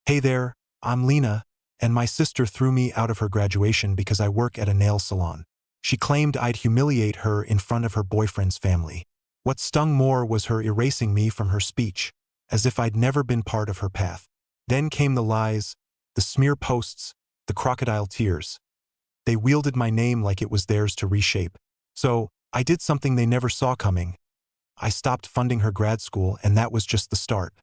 Hey there, I'm Lena, and my sister threw me out of her graduation because I work at a nail salon. She claimed I'd humiliate her in front of her boyfriend's family. What stung more was her erasing me from her speech, as if I'd never been part of her path. Then came the lies, the smear posts, the crocodile tears. They wielded my name like it was theirs to reshape. So, I did something they never saw coming. I stopped funding her grad school, and that was just the start.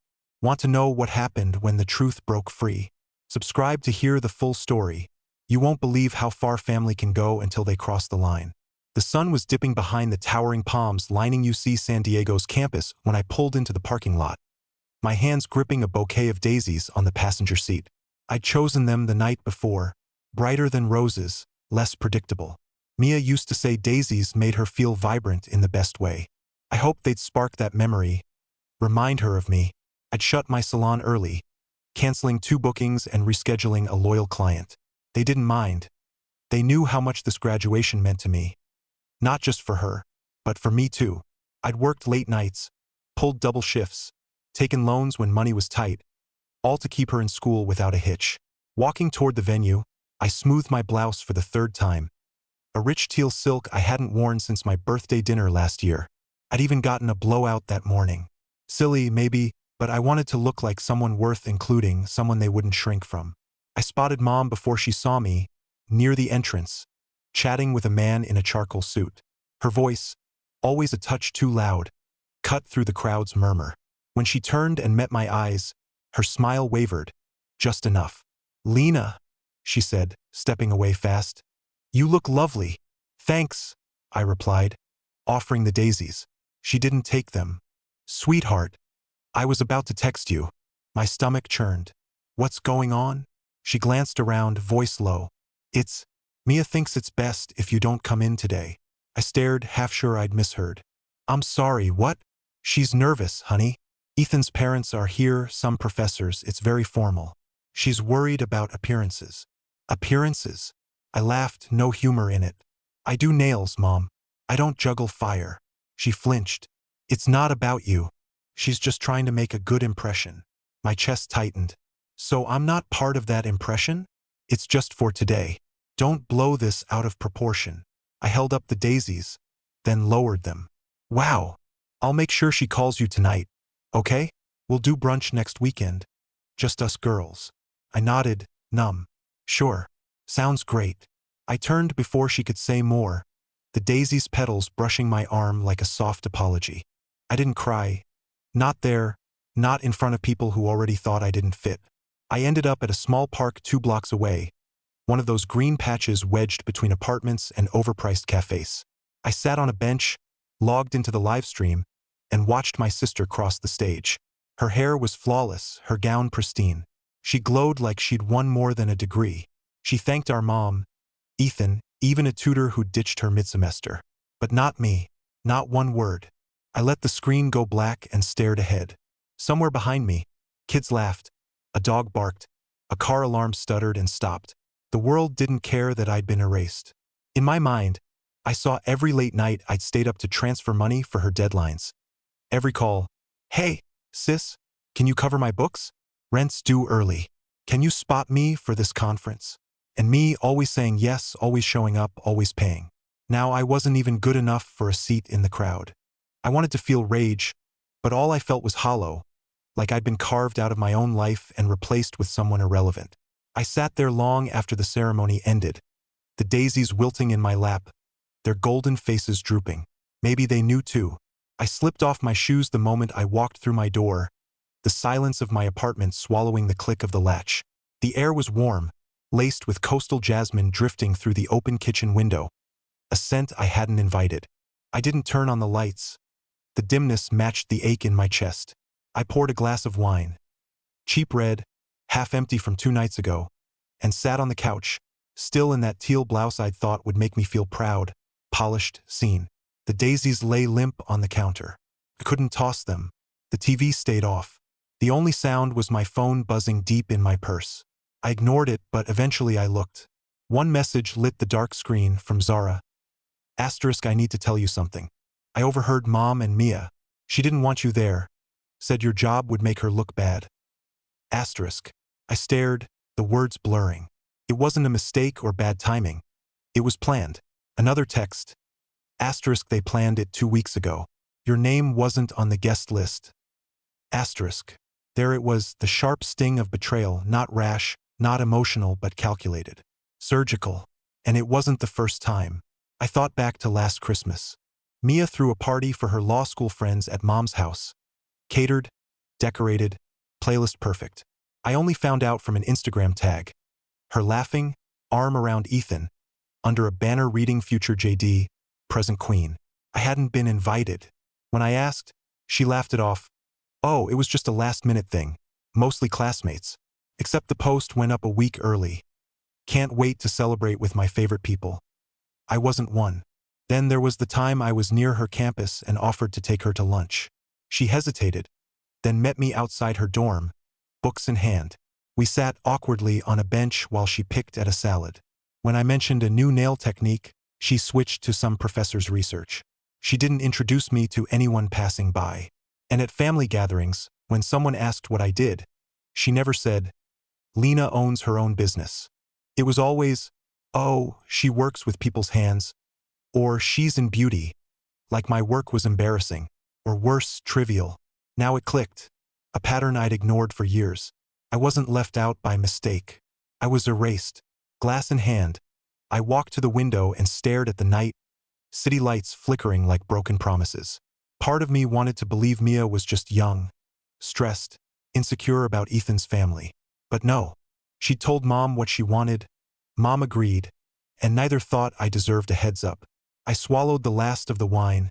Want to know what happened when the truth broke free? Subscribe to hear the full story. You won't believe how far family can go until they cross the line. The sun was dipping behind the towering palms lining UC San Diego's campus when I pulled into the parking lot, my hands gripping a bouquet of daisies on the passenger seat. I'd chosen them the night before, brighter than roses, less predictable. Mia used to say daisies made her feel vibrant in the best way. I hoped they'd spark that memory, remind her of me. I'd shut my salon early, canceling 2 bookings and rescheduling a loyal client. They didn't mind. They knew how much this graduation meant to me. Not just for her, but for me too. I'd worked late nights, pulled double shifts, taken loans when money was tight, all to keep her in school without a hitch. Walking toward the venue, I smoothed my blouse for the 3rd time. A rich teal silk I hadn't worn since my birthday dinner last year. I'd even gotten a blowout that morning. Silly, maybe, but I wanted to look like someone worth including, someone they wouldn't shrink from. I spotted Mom before she saw me, near the entrance, chatting with a man in a charcoal suit. Her voice, always a touch too loud, cut through the crowd's murmur. When she turned and met my eyes, her smile wavered, just enough. "Lena," she said, stepping away fast. "You look lovely." "Thanks," I replied, offering the daisies. She didn't take them. "Sweetheart, I was about to text you." My stomach churned. "What's going on?" She glanced around, voice low. "It's, Mia thinks it's best if you don't come in today." I stared, half sure I'd misheard. "I'm sorry, what?" "She's nervous, honey. Ethan's parents are here, some professors, it's very formal. She's worried about appearances." "Appearances?" I laughed, no humor in it. "I do nails, Mom. I don't juggle fire." She flinched. "It's not about you. She's just trying to make a good impression." My chest tightened. "So I'm not part of that impression?" "It's just for today. Don't blow this out of proportion." I held up the daisies, then lowered them. "Wow. I'll make sure she calls you tonight. Okay? We'll do brunch next weekend. Just us girls." I nodded, numb. "Sure. Sounds great." I turned before she could say more, the daisy's petals brushing my arm like a soft apology. I didn't cry. Not there, not in front of people who already thought I didn't fit. I ended up at a small park 2 blocks away, one of those green patches wedged between apartments and overpriced cafes. I sat on a bench, logged into the live stream, and watched my sister cross the stage. Her hair was flawless, her gown pristine. She glowed like she'd won more than a degree. She thanked our mom, Ethan, even a tutor who ditched her mid-semester. But not me. Not one word. I let the screen go black and stared ahead. Somewhere behind me, kids laughed, a dog barked, a car alarm stuttered and stopped. The world didn't care that I'd been erased. In my mind, I saw every late night I'd stayed up to transfer money for her deadlines. Every call, "Hey, sis, can you cover my books? Rent's due early. Can you spot me for this conference?" And me always saying yes, always showing up, always paying. Now I wasn't even good enough for a seat in the crowd. I wanted to feel rage, but all I felt was hollow, like I'd been carved out of my own life and replaced with someone irrelevant. I sat there long after the ceremony ended, the daisies wilting in my lap, their golden faces drooping. Maybe they knew too. I slipped off my shoes the moment I walked through my door, the silence of my apartment swallowing the click of the latch. The air was warm, laced with coastal jasmine drifting through the open kitchen window, a scent I hadn't invited. I didn't turn on the lights. The dimness matched the ache in my chest. I poured a glass of wine, cheap red, half empty from 2 nights ago, and sat on the couch, still in that teal blouse I'd thought would make me feel proud, polished, seen. The daisies lay limp on the counter. I couldn't toss them. The TV stayed off. The only sound was my phone buzzing deep in my purse. I ignored it, but eventually I looked. One message lit the dark screen from Zara. Asterisk, "I need to tell you something. I overheard Mom and Mia. She didn't want you there. Said your job would make her look bad." Asterisk. I stared, the words blurring. It wasn't a mistake or bad timing. It was planned. Another text. Asterisk, they planned it 2 weeks ago. Your name wasn't on the guest list. Asterisk. There it was, the sharp sting of betrayal, not rash, not emotional but calculated. Surgical. And it wasn't the first time. I thought back to last Christmas. Mia threw a party for her law school friends at Mom's house. Catered, decorated, playlist perfect. I only found out from an Instagram tag. Her laughing, arm around Ethan, under a banner reading Future JD, Present Queen. I hadn't been invited. When I asked, she laughed it off. Oh, it was just a last-minute thing. Mostly classmates. Except the post went up a week early. Can't wait to celebrate with my favorite people. I wasn't one. Then there was the time I was near her campus and offered to take her to lunch. She hesitated, then met me outside her dorm, books in hand. We sat awkwardly on a bench while she picked at a salad. When I mentioned a new nail technique, she switched to some professor's research. She didn't introduce me to anyone passing by. And at family gatherings, when someone asked what I did, she never said, Lena owns her own business. It was always, oh, she works with people's hands, or she's in beauty, like my work was embarrassing, or worse, trivial. Now it clicked, a pattern I'd ignored for years. I wasn't left out by mistake. I was erased. Glass in hand, I walked to the window and stared at the night, city lights flickering like broken promises. Part of me wanted to believe Mia was just young, stressed, insecure about Ethan's family. But no. She'd told Mom what she wanted. Mom agreed, and neither thought I deserved a heads up. I swallowed the last of the wine.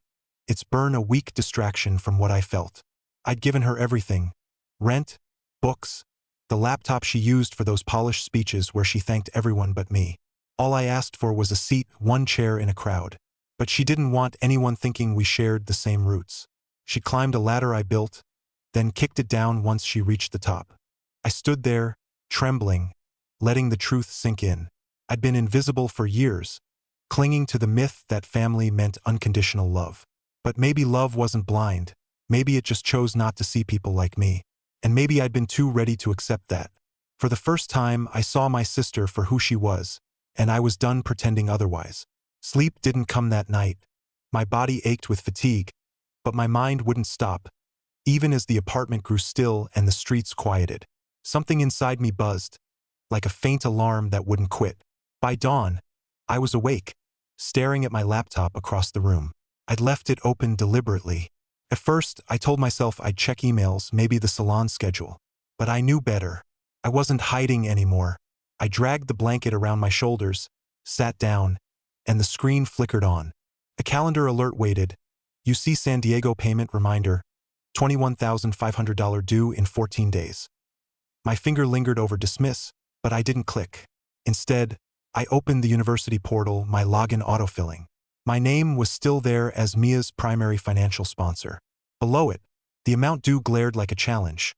Its burn a weak distraction from what I felt. I'd given her everything. Rent, books, the laptop she used for those polished speeches where she thanked everyone but me. All I asked for was a seat, one chair in a crowd. But she didn't want anyone thinking we shared the same roots. She climbed a ladder I built, then kicked it down once she reached the top. I stood there, trembling, letting the truth sink in. I'd been invisible for years, clinging to the myth that family meant unconditional love. But maybe love wasn't blind. Maybe it just chose not to see people like me. And maybe I'd been too ready to accept that. For the first time, I saw my sister for who she was, and I was done pretending otherwise. Sleep didn't come that night. My body ached with fatigue, but my mind wouldn't stop, even as the apartment grew still and the streets quieted. Something inside me buzzed, like a faint alarm that wouldn't quit. By dawn, I was awake, staring at my laptop across the room. I'd left it open deliberately. At first, I told myself I'd check emails, maybe the salon schedule. But I knew better. I wasn't hiding anymore. I dragged the blanket around my shoulders, sat down, and the screen flickered on. A calendar alert waited. You see San Diego payment reminder, $21,500 due in 14 days. My finger lingered over dismiss, but I didn't click. Instead, I opened the university portal, my login autofilling. My name was still there as Mia's primary financial sponsor. Below it, the amount due glared like a challenge.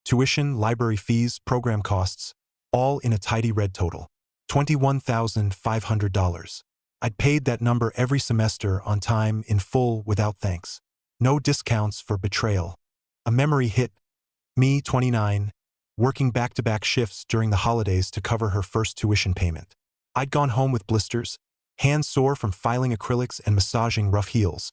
Tuition, library fees, program costs, all in a tidy red total. $21,500. I'd paid that number every semester on time, in full, without thanks. No discounts for betrayal. A memory hit. Me, 29, working back-to-back shifts during the holidays to cover her first tuition payment. I'd gone home with blisters, hands sore from filing acrylics and massaging rough heels,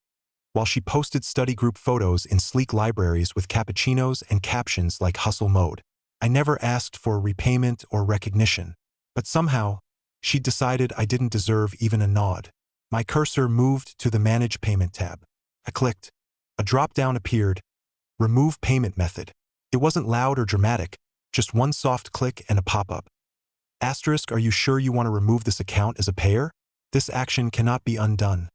while she posted study group photos in sleek libraries with cappuccinos and captions like hustle mode. I never asked for repayment or recognition, but somehow, she'd decided I didn't deserve even a nod. My cursor moved to the Manage Payment tab. I clicked. A drop-down appeared. Remove Payment Method. It wasn't loud or dramatic, just one soft click and a pop-up. Asterisk, are you sure you want to remove this account as a payer? This action cannot be undone.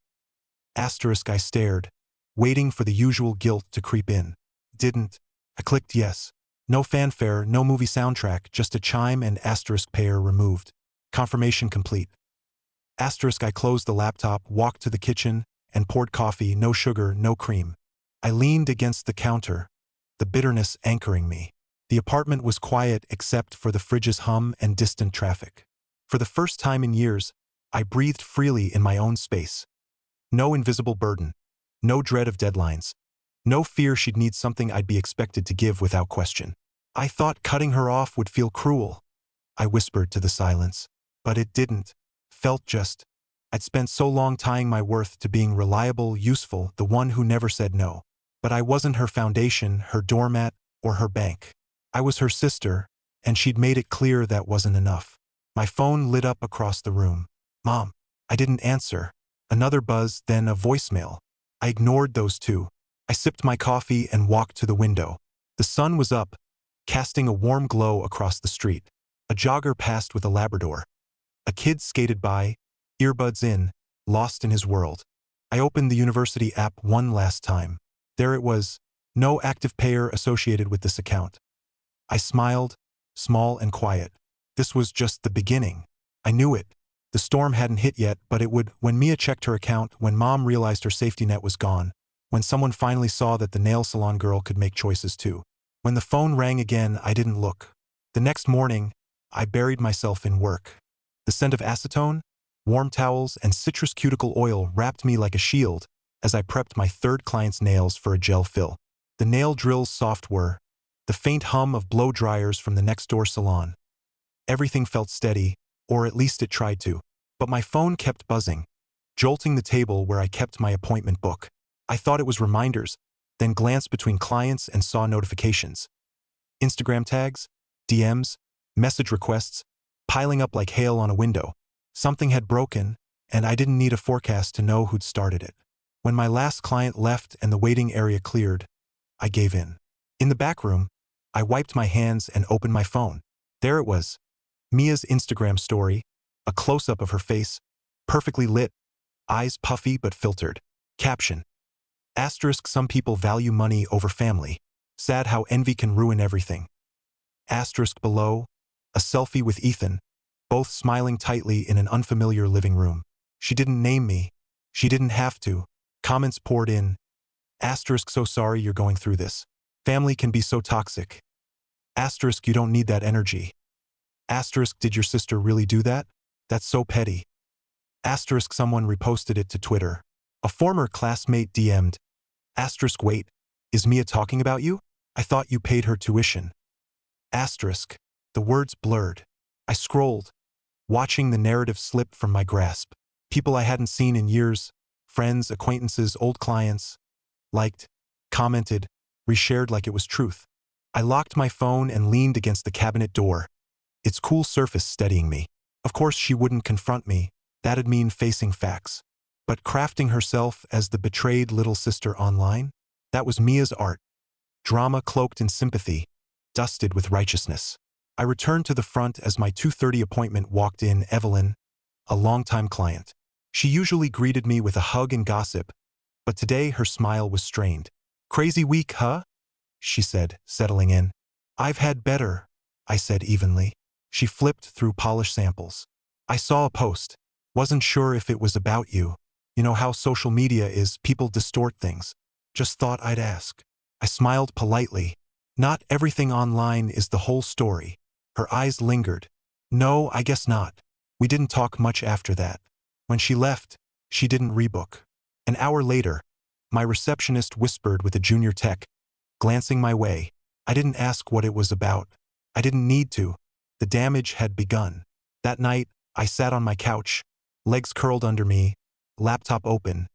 Asterisk, I stared, waiting for the usual guilt to creep in. Didn't. I clicked yes. No fanfare, no movie soundtrack, just a chime and asterisk payer removed. Confirmation complete. Asterisk, I closed the laptop, walked to the kitchen, and poured coffee, no sugar, no cream. I leaned against the counter, the bitterness anchoring me. The apartment was quiet except for the fridge's hum and distant traffic. For the first time in years, I breathed freely in my own space. No invisible burden. No dread of deadlines. No fear she'd need something I'd be expected to give without question. I thought cutting her off would feel cruel, I whispered to the silence. But it didn't. Felt just. I'd spent so long tying my worth to being reliable, useful, the one who never said no. But I wasn't her foundation, her doormat, or her bank. I was her sister, and she'd made it clear that wasn't enough. My phone lit up across the room. Mom. I didn't answer. Another buzz, then a voicemail. I ignored those two. I sipped my coffee and walked to the window. The sun was up, casting a warm glow across the street. A jogger passed with a Labrador. A kid skated by, earbuds in, lost in his world. I opened the university app one last time. There it was, no active payer associated with this account. I smiled, small and quiet. This was just the beginning. I knew it. The storm hadn't hit yet, but it would when Mia checked her account, when Mom realized her safety net was gone, when someone finally saw that the nail salon girl could make choices too. When the phone rang again, I didn't look. The next morning, I buried myself in work. The scent of acetone, warm towels, and citrus cuticle oil wrapped me like a shield as I prepped my third client's nails for a gel fill. The nail drill's soft whir, the faint hum of blow dryers from the next-door salon. Everything felt steady, or at least it tried to. But my phone kept buzzing, jolting the table where I kept my appointment book. I thought it was reminders, then glanced between clients and saw notifications. Instagram tags, DMs, message requests, piling up like hail on a window. Something had broken, and I didn't need a forecast to know who'd started it. When my last client left and the waiting area cleared, I gave in. In the back room, I wiped my hands and opened my phone. There it was. Mia's Instagram story, a close-up of her face, perfectly lit, eyes puffy but filtered. Caption. Asterisk, some people value money over family. Sad how envy can ruin everything. Asterisk below, a selfie with Ethan, both smiling tightly in an unfamiliar living room. She didn't name me. She didn't have to. Comments poured in. Asterisk, so sorry you're going through this. Family can be so toxic. Asterisk, you don't need that energy. Asterisk, did your sister really do that? That's so petty. Asterisk, someone reposted it to Twitter. A former classmate DM'd. Asterisk, wait, is Mia talking about you? I thought you paid her tuition. Asterisk, the words blurred. I scrolled, watching the narrative slip from my grasp. People I hadn't seen in years, friends, acquaintances, old clients, liked, commented, reshared like it was truth. I locked my phone and leaned against the cabinet door, its cool surface steadying me. Of course she wouldn't confront me, that'd mean facing facts. But crafting herself as the betrayed little sister online? That was Mia's art. Drama cloaked in sympathy, dusted with righteousness. I returned to the front as my 2:30 appointment walked in. Evelyn, a longtime client. She usually greeted me with a hug and gossip, but today her smile was strained. Crazy week, huh? She said, settling in. I've had better, I said evenly. She flipped through polished samples. I saw a post. Wasn't sure if it was about you. You know how social media is, people distort things. Just thought I'd ask. I smiled politely. Not everything online is the whole story. Her eyes lingered. No, I guess not. We didn't talk much after that. When she left, she didn't rebook. An hour later, my receptionist whispered with a junior tech, glancing my way. I didn't ask what it was about. I didn't need to. The damage had begun. That night, I sat on my couch, legs curled under me, laptop open.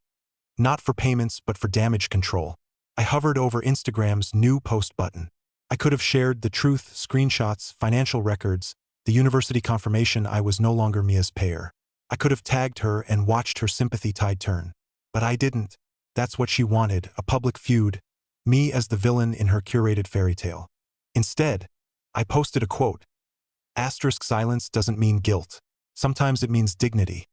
Not for payments, but for damage control. I hovered over Instagram's new post button. I could have shared the truth, screenshots, financial records, the university confirmation I was no longer Mia's payer. I could have tagged her and watched her sympathy tide turn. But I didn't. That's what she wanted, a public feud, me as the villain in her curated fairy tale. Instead, I posted a quote. Asterisk, silence doesn't mean guilt. Sometimes it means dignity.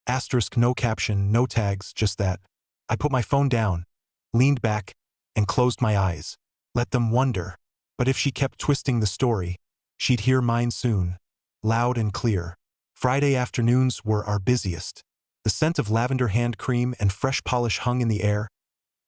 Asterisk, no caption, no tags, just that. I put my phone down, leaned back, and closed my eyes. Let them wonder. But if she kept twisting the story, she'd hear mine soon, loud and clear. Friday afternoons were our busiest. The scent of lavender hand cream and fresh polish hung in the air.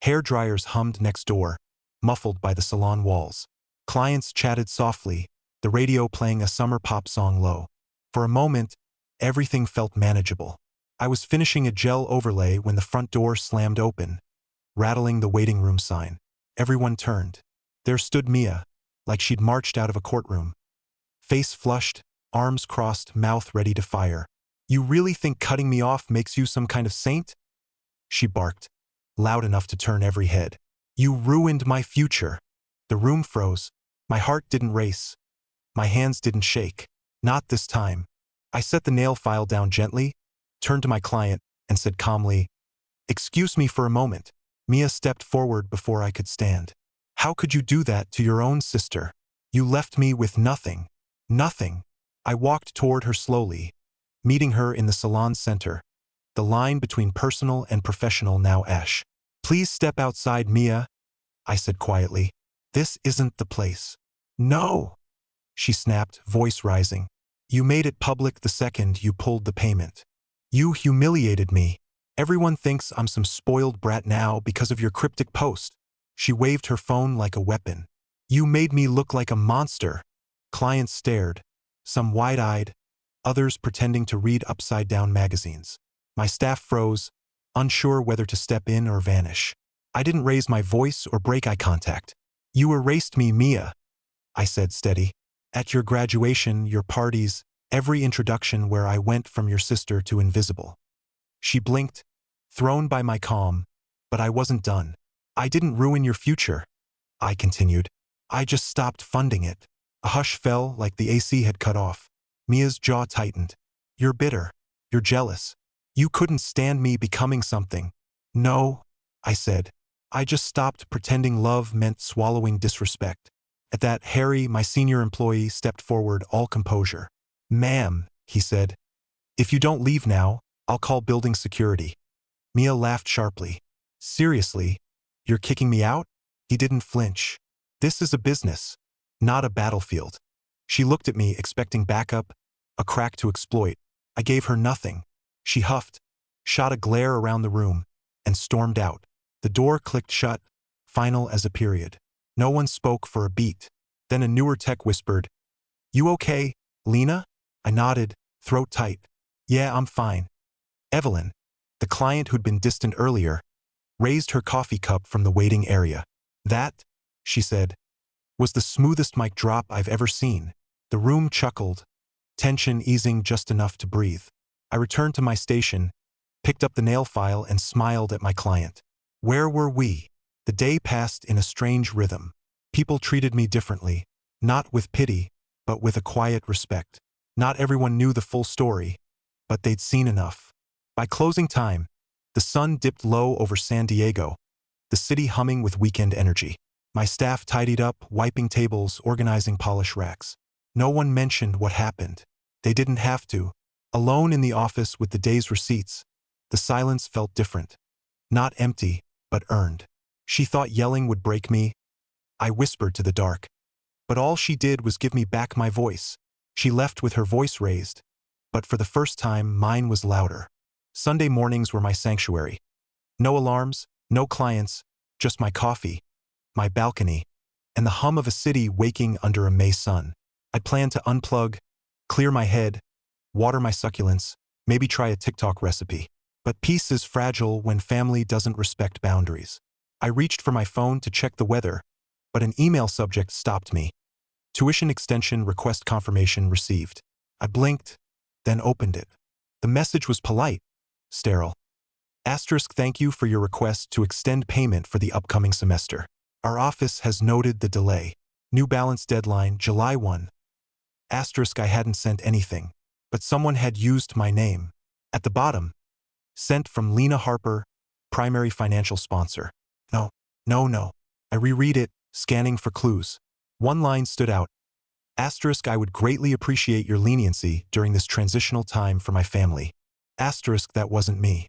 Hair dryers hummed next door, muffled by the salon walls. Clients chatted softly, the radio playing a summer pop song low. For a moment, everything felt manageable. I was finishing a gel overlay when the front door slammed open, rattling the waiting room sign. Everyone turned. There stood Mia, like she'd marched out of a courtroom. Face flushed, arms crossed, mouth ready to fire. "You really think cutting me off makes you some kind of saint?" she barked, loud enough to turn every head. "You ruined my future." The room froze. My heart didn't race. My hands didn't shake. Not this time. I set the nail file down gently, turned to my client, and said calmly, "Excuse me for a moment." Mia stepped forward before I could stand. "How could you do that to your own sister? You left me with nothing. Nothing." I walked toward her slowly, meeting her in the salon's center, the line between personal and professional now ash. "Please step outside, Mia," I said quietly. "This isn't the place." "No," she snapped, voice rising. "You made it public the second you pulled the payment. You humiliated me. Everyone thinks I'm some spoiled brat now because of your cryptic post." She waved her phone like a weapon. "You made me look like a monster." Clients stared, some wide-eyed, others pretending to read upside-down magazines. My staff froze, unsure whether to step in or vanish. I didn't raise my voice or break eye contact. "You erased me, Mia," I said steady. "At your graduation, your parties, every introduction where I went from your sister to invisible." She blinked, thrown by my calm, but I wasn't done. "I didn't ruin your future," I continued. "I just stopped funding it." A hush fell like the AC had cut off. Mia's jaw tightened. "You're bitter. You're jealous. You couldn't stand me becoming something." "No," I said. "I just stopped pretending love meant swallowing disrespect." At that, Harry, my senior employee, stepped forward, all composure. "Ma'am," he said, "if you don't leave now, I'll call building security." Mia laughed sharply. "Seriously, you're kicking me out?" He didn't flinch. "This is a business, not a battlefield." She looked at me, expecting backup, a crack to exploit. I gave her nothing. She huffed, shot a glare around the room, and stormed out. The door clicked shut, final as a period. No one spoke for a beat. Then a newer tech whispered, "You okay, Lena?" I nodded, throat tight. "Yeah, I'm fine." Evelyn, the client who'd been distant earlier, raised her coffee cup from the waiting area. "That," she said, "was the smoothest mic drop I've ever seen." The room chuckled, tension easing just enough to breathe. I returned to my station, picked up the nail file, and smiled at my client. Where were we? The day passed in a strange rhythm. People treated me differently, not with pity, but with a quiet respect. Not everyone knew the full story, but they'd seen enough. By closing time, the sun dipped low over San Diego, the city humming with weekend energy. My staff tidied up, wiping tables, organizing polish racks. No one mentioned what happened. They didn't have to. Alone in the office with the day's receipts, the silence felt different. Not empty, but earned. She thought yelling would break me. I whispered to the dark. But all she did was give me back my voice. She left with her voice raised, but for the first time, mine was louder. Sunday mornings were my sanctuary. No alarms, no clients, just my coffee, my balcony, and the hum of a city waking under a May sun. I planned to unplug, clear my head, water my succulents, maybe try a TikTok recipe. But peace is fragile when family doesn't respect boundaries. I reached for my phone to check the weather, but an email subject stopped me. Tuition extension request confirmation received. I blinked, then opened it. The message was polite, sterile. Asterisk, thank you for your request to extend payment for the upcoming semester. Our office has noted the delay. New Balance deadline, July 1. Asterisk, I hadn't sent anything, but someone had used my name. At the bottom, sent from Lena Harper, primary financial sponsor. No. I reread it, scanning for clues. One line stood out. Asterisk, I would greatly appreciate your leniency during this transitional time for my family. Asterisk, that wasn't me.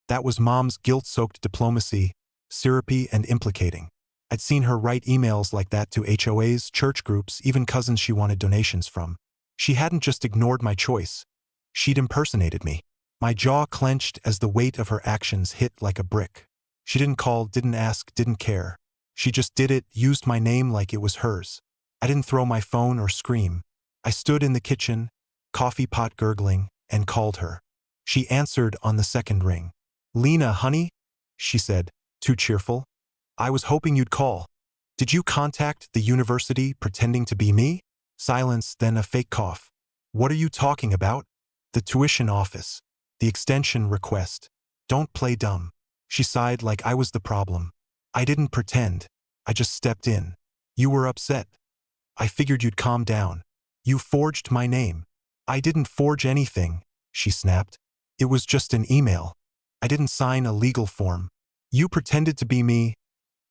That was Mom's guilt-soaked diplomacy, syrupy and implicating. I'd seen her write emails like that to HOAs, church groups, even cousins she wanted donations from. She hadn't just ignored my choice. She'd impersonated me. My jaw clenched as the weight of her actions hit like a brick. She didn't call, didn't ask, didn't care. She just did it, used my name like it was hers. I didn't throw my phone or scream. I stood in the kitchen, coffee pot gurgling, and called her. She answered on the second ring. "Lena, honey?" she said, too cheerful. "I was hoping you'd call." Did you contact the university pretending to be me? Silence, then a fake cough. What are you talking about? The tuition office. The extension request. Don't play dumb. She sighed like I was the problem. I didn't pretend. I just stepped in. You were upset. I figured you'd calm down. You forged my name. I didn't forge anything, she snapped. It was just an email. I didn't sign a legal form. You pretended to be me,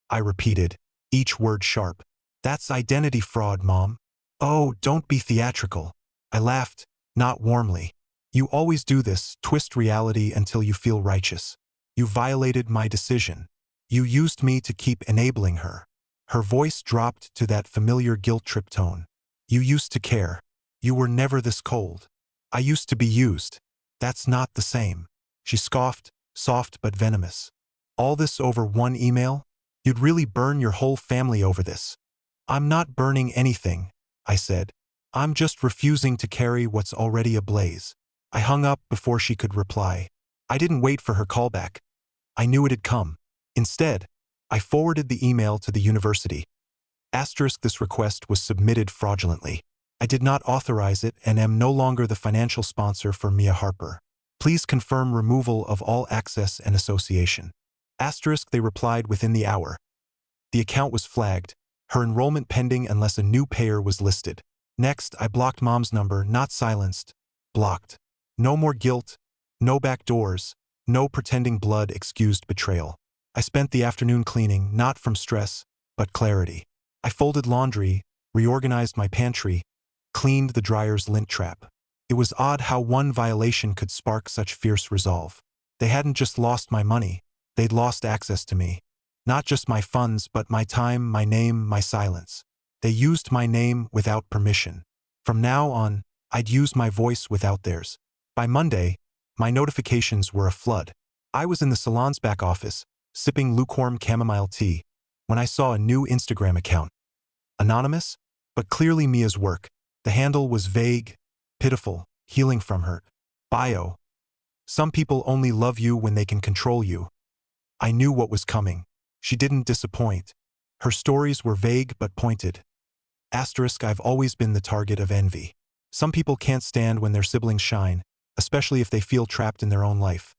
I repeated, each word sharp. That's identity fraud, Mom. Oh, don't be theatrical. I laughed, not warmly. You always do this, twist reality until you feel righteous. You violated my decision. You used me to keep enabling her. Her voice dropped to that familiar guilt trip tone. You used to care. You were never this cold. I used to be used. That's not the same. She scoffed, soft but venomous. All this over one email? You'd really burn your whole family over this. I'm not burning anything, I said. I'm just refusing to carry what's already ablaze. I hung up before she could reply. I didn't wait for her callback. I knew it had come. Instead, I forwarded the email to the university. Asterisk, this request was submitted fraudulently. I did not authorize it and am no longer the financial sponsor for Mia Harper. Please confirm removal of all access and association. Asterisk, they replied within the hour. The account was flagged, her enrollment pending unless a new payer was listed. Next, I blocked Mom's number, not silenced, blocked. No more guilt, no back doors, no pretending blood excused betrayal. I spent the afternoon cleaning, not from stress, but clarity. I folded laundry, reorganized my pantry, cleaned the dryer's lint trap. It was odd how one violation could spark such fierce resolve. They hadn't just lost my money, they'd lost access to me. Not just my funds, but my time, my name, my silence. They used my name without permission. From now on, I'd use my voice without theirs. By Monday, my notifications were a flood. I was in the salon's back office, sipping lukewarm chamomile tea, when I saw a new Instagram account. Anonymous, but clearly Mia's work. The handle was vague, pitiful, healing from hurt. Bio. Some people only love you when they can control you. I knew what was coming. She didn't disappoint. Her stories were vague but pointed. Asterisk, I've always been the target of envy. Some people can't stand when their siblings shine, especially if they feel trapped in their own life.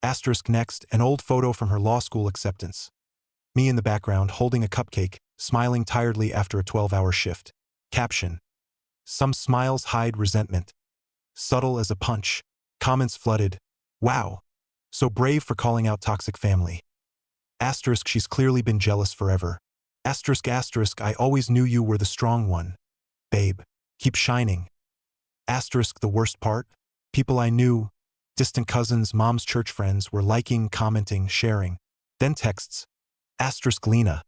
Asterisk, next, an old photo from her law school acceptance. Me in the background holding a cupcake, smiling tiredly after a 12-hour shift. Caption. Some smiles hide resentment. Subtle as a punch. Comments flooded. Wow. So brave for calling out toxic family. Asterisk, she's clearly been jealous forever. Asterisk, asterisk, I always knew you were the strong one. Babe. Keep shining. Asterisk, the worst part? People I knew, distant cousins, Mom's church friends, were liking, commenting, sharing. Then texts. Asterisk, Lena.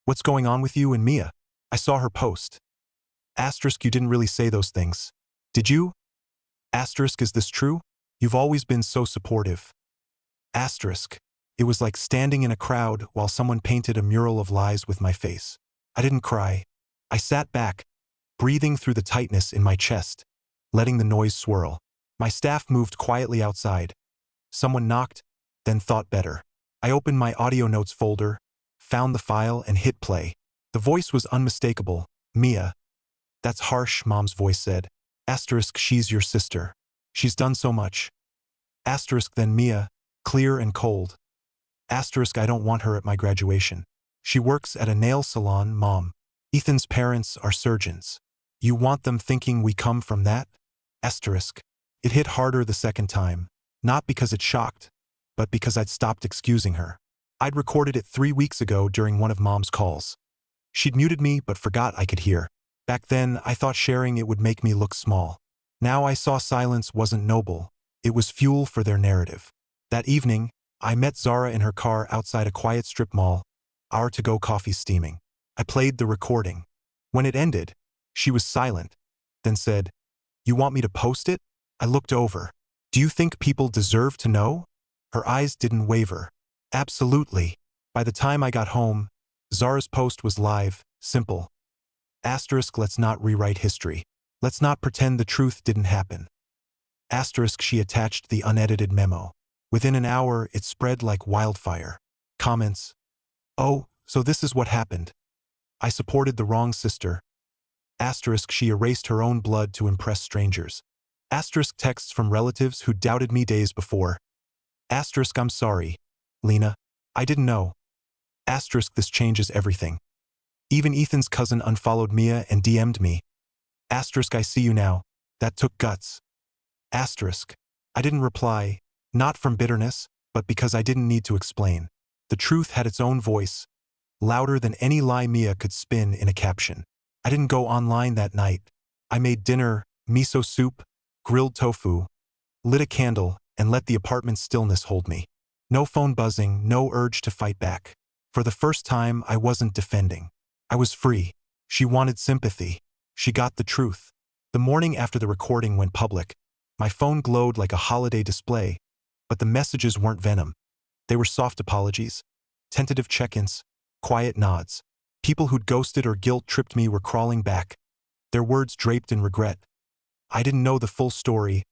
What's going on with you and Mia? I saw her post. Asterisk, you didn't really say those things. Did you? Asterisk, is this true? You've always been so supportive. Asterisk. It was like standing in a crowd while someone painted a mural of lies with my face. I didn't cry. I sat back, breathing through the tightness in my chest, letting the noise swirl. My staff moved quietly outside. Someone knocked, then thought better. I opened my audio notes folder, found the file, and hit play. The voice was unmistakable. Mia. That's harsh, Mom's voice said. Asterisk, she's your sister. She's done so much. Asterisk, then Mia, clear and cold. Asterisk, I don't want her at my graduation. She works at a nail salon, Mom. Ethan's parents are surgeons. You want them thinking we come from that? Asterisk. It hit harder the second time, not because it shocked, but because I'd stopped excusing her. I'd recorded it 3 weeks ago during one of Mom's calls. She'd muted me but forgot I could hear. Back then, I thought sharing it would make me look small. Now I saw silence wasn't noble. It was fuel for their narrative. That evening, I met Zara in her car outside a quiet strip mall, our to-go coffee steaming. I played the recording. When it ended, she was silent, then said, "You want me to post it?" I looked over. "Do you think people deserve to know?" Her eyes didn't waver. Absolutely. By the time I got home, Zara's post was live, simple. Asterisk, let's not rewrite history. Let's not pretend the truth didn't happen. Asterisk, she attached the unedited memo. Within an hour, it spread like wildfire. Comments. Oh, so this is what happened. I supported the wrong sister. Asterisk, she erased her own blood to impress strangers. Asterisk, texts from relatives who doubted me days before. Asterisk, I'm sorry, Lena. I didn't know. Asterisk, this changes everything. Even Ethan's cousin unfollowed Mia and DM'd me. Asterisk, I see you now. That took guts. Asterisk. I didn't reply, not from bitterness, but because I didn't need to explain. The truth had its own voice, louder than any lie Mia could spin in a caption. I didn't go online that night. I made dinner, miso soup, grilled tofu, lit a candle, and let the apartment's stillness hold me. No phone buzzing, no urge to fight back. For the first time, I wasn't defending. I was free. She wanted sympathy. She got the truth. The morning after the recording went public, my phone glowed like a holiday display, but the messages weren't venom. They were soft apologies, tentative check-ins, quiet nods. People who'd ghosted or guilt-tripped me were crawling back, their words draped in regret. I didn't know the full story.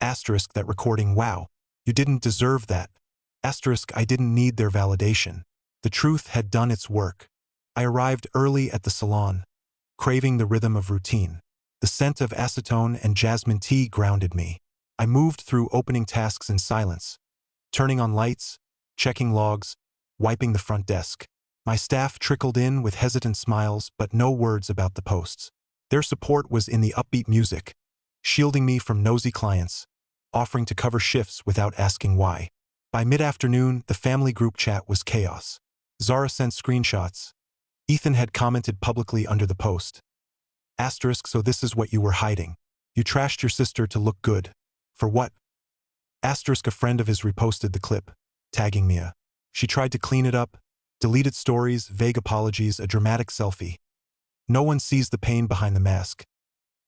Asterisk, that recording, wow, you didn't deserve that. Asterisk, I didn't need their validation. The truth had done its work. I arrived early at the salon, craving the rhythm of routine. The scent of acetone and jasmine tea grounded me. I moved through opening tasks in silence, turning on lights, checking logs, wiping the front desk. My staff trickled in with hesitant smiles but no words about the posts. Their support was in the upbeat music, shielding me from nosy clients, offering to cover shifts without asking why. By mid-afternoon, the family group chat was chaos. Zara sent screenshots. Ethan had commented publicly under the post. Asterisk, so this is what you were hiding. You trashed your sister to look good. For what? Asterisk, a friend of his reposted the clip, tagging Mia. She tried to clean it up, deleted stories, vague apologies, a dramatic selfie. No one sees the pain behind the mask.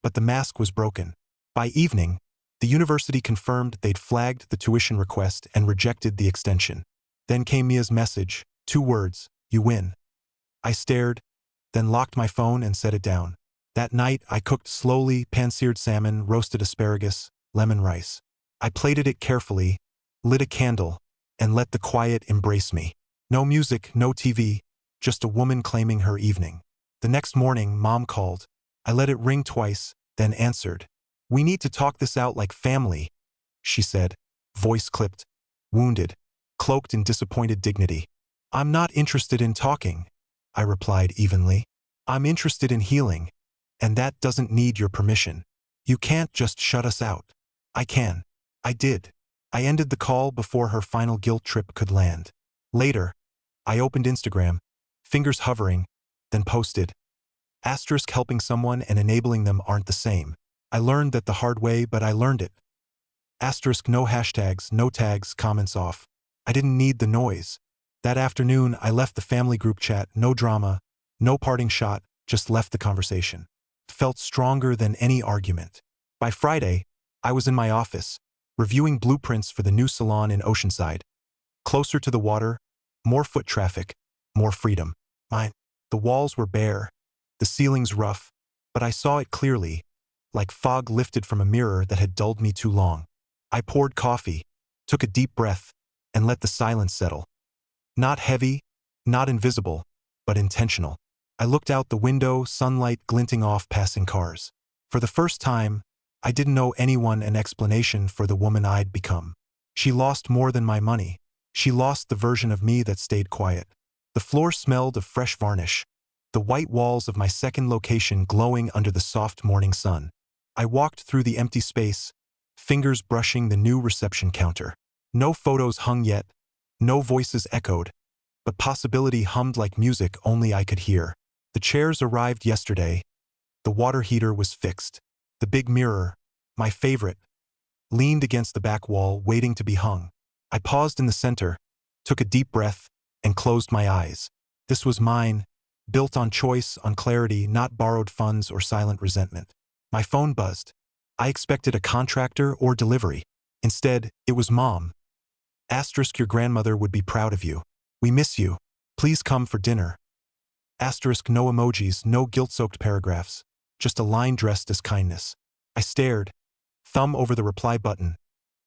But the mask was broken. By evening, the university confirmed they'd flagged the tuition request and rejected the extension. Then came Mia's message, 2 words, you win. I stared, then locked my phone and set it down. That night, I cooked slowly, pan-seared salmon, roasted asparagus, lemon rice. I plated it carefully, lit a candle, and let the quiet embrace me. No music, no TV, just a woman claiming her evening. The next morning, Mom called. I let it ring twice, then answered. We need to talk this out like family, she said, voice clipped, wounded, cloaked in disappointed dignity. I'm not interested in talking, I replied evenly. I'm interested in healing, and that doesn't need your permission. You can't just shut us out. I can. I did. I ended the call before her final guilt trip could land. Later, I opened Instagram, fingers hovering, then posted. Asterisk, helping someone and enabling them aren't the same. I learned that the hard way, but I learned it. Asterisk, no hashtags, no tags, comments off. I didn't need the noise. That afternoon, I left the family group chat, no drama, no parting shot, just left the conversation. It felt stronger than any argument. By Friday, I was in my office, reviewing blueprints for the new salon in Oceanside. Closer to the water, more foot traffic, more freedom. The walls were bare, the ceilings rough, but I saw it clearly, like fog lifted from a mirror that had dulled me too long. I poured coffee, took a deep breath, and let the silence settle. Not heavy, not invisible, but intentional. I looked out the window, sunlight glinting off passing cars. For the first time, I didn't owe anyone an explanation for the woman I'd become. She lost more than my money. She lost the version of me that stayed quiet. The floor smelled of fresh varnish, the white walls of my second location glowing under the soft morning sun. I walked through the empty space, fingers brushing the new reception counter. No photos hung yet, no voices echoed, but possibility hummed like music only I could hear. The chairs arrived yesterday. The water heater was fixed. The big mirror, my favorite, leaned against the back wall, waiting to be hung. I paused in the center, took a deep breath, and closed my eyes. This was mine, built on choice, on clarity, not borrowed funds or silent resentment. My phone buzzed. I expected a contractor or delivery. Instead, it was Mom. Asterisk, your grandmother would be proud of you. We miss you. Please come for dinner. Asterisk, no emojis, no guilt-soaked paragraphs, just a line dressed as kindness. I stared, thumb over the reply button,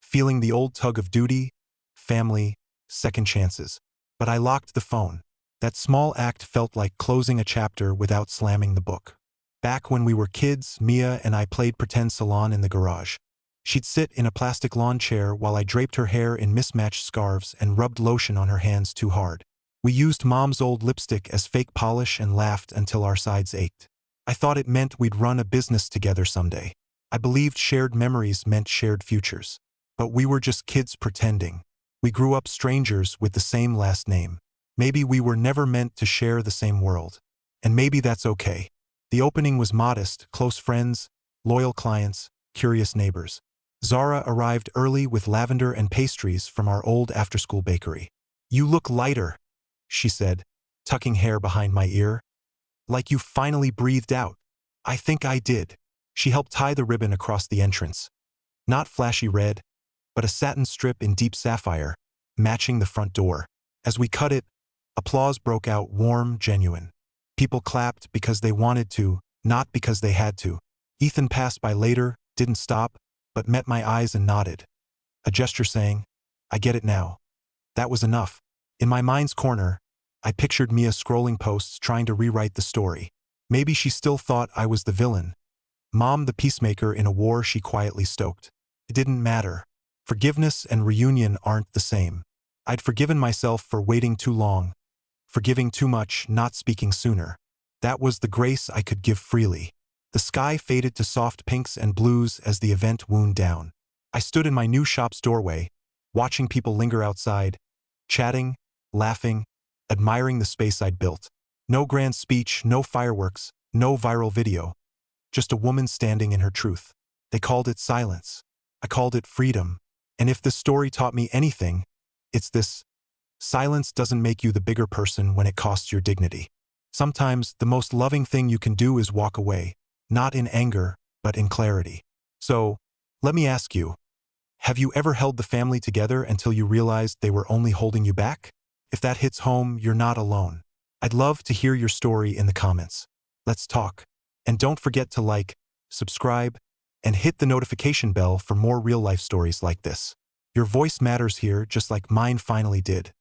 feeling the old tug of duty, family, second chances. But I locked the phone. That small act felt like closing a chapter without slamming the book. Back when we were kids, Mia and I played pretend salon in the garage. She'd sit in a plastic lawn chair while I draped her hair in mismatched scarves and rubbed lotion on her hands too hard. We used Mom's old lipstick as fake polish and laughed until our sides ached. I thought it meant we'd run a business together someday. I believed shared memories meant shared futures. But we were just kids pretending. We grew up strangers with the same last name. Maybe we were never meant to share the same world. And maybe that's okay. The opening was modest: close friends, loyal clients, curious neighbors. Zara arrived early with lavender and pastries from our old after-school bakery. "You look lighter," she said, tucking hair behind my ear. "Like you finally breathed out." "I think I did." She helped tie the ribbon across the entrance. Not flashy red, but a satin strip in deep sapphire, matching the front door. As we cut it, applause broke out, warm, genuine. People clapped because they wanted to, not because they had to. Ethan passed by later, didn't stop, but met my eyes and nodded. A gesture saying, "I get it now." That was enough. In my mind's corner, I pictured Mia scrolling posts trying to rewrite the story. Maybe she still thought I was the villain. Mom the peacemaker in a war she quietly stoked. It didn't matter. Forgiveness and reunion aren't the same. I'd forgiven myself for waiting too long, forgiving too much, not speaking sooner. That was the grace I could give freely. The sky faded to soft pinks and blues as the event wound down. I stood in my new shop's doorway, watching people linger outside, chatting, laughing, admiring the space I'd built. No grand speech, no fireworks, no viral video. Just a woman standing in her truth. They called it silence. I called it freedom. And if this story taught me anything, it's this: silence doesn't make you the bigger person when it costs your dignity. Sometimes the most loving thing you can do is walk away, not in anger, but in clarity. So, let me ask you, have you ever held the family together until you realized they were only holding you back? If that hits home, you're not alone. I'd love to hear your story in the comments. Let's talk. And don't forget to like, subscribe, and hit the notification bell for more real-life stories like this. Your voice matters here just like mine finally did.